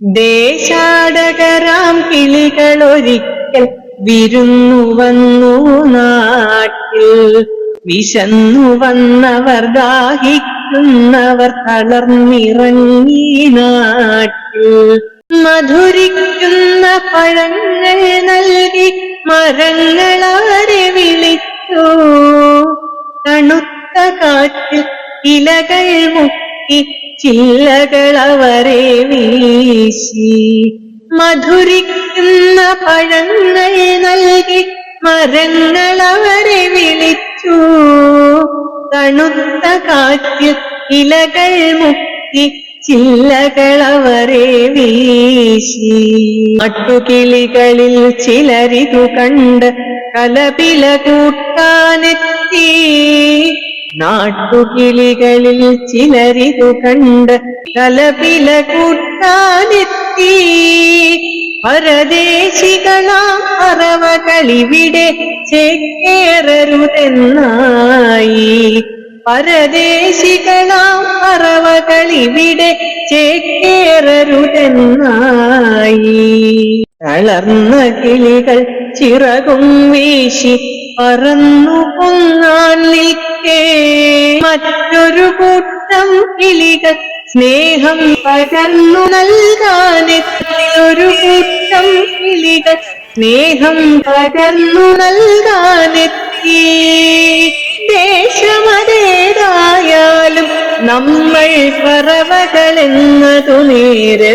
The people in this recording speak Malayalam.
ദേശാടകരാം കിളികളൊരിക്കൽ വിരുന്നു വന്നു നാട്ടിൽ. വിശന്നു വന്നവർ ദാഹിക്കുന്നവർ തളർന്നിറങ്ങി നാട്ടിൽ. മധുരിക്കുന്ന പഴങ്ങൾ നൽകി മരങ്ങളാരെ വിളിച്ചു. തണുത്ത കാറ്റിൽ ഇലകൾ മുക്കി ചില്ലകളവരെ വീശി. മധുരിക്കുന്ന പഴങ്ങൾ നൽകി മരങ്ങളവരെ വിളിച്ചു. തണുത്ത കാറ്റ് ഇലകൾ മുക്കി ചില്ലകളവരെ വീശി. നാട്ടുകിളികളിൽ ചിലരിതു കണ്ട് കലപില കൂട്ടാനെത്തി. നാട്ടുകിളികളിൽ ചിലരിതു കണ്ട് കലപില കൂട്ടാനെത്തി. പരദേശികളാം പറവകളിവിടെ ചേക്കേറരുതെന്നായി. പരദേശികളാം പറവകളിവിടെ ചേക്കേറരുതെന്നായി. തളർന്ന കിളികൾ ചിറകും വീശി പറന്നു പൊങ്ങാൻ നിൽക്കേ. മറ്റൊരു കൂട്ടം കിളികൾ സ്നേഹം പകർന്നു നൽകാനെത്തി. ഒരു കൂട്ടം കിളികൾ സ്നേഹം പകർന്നു നൽകാനെത്തി. ദേശമതേതായാലും നമ്മൾ പറവകളെന്നതു നേര്.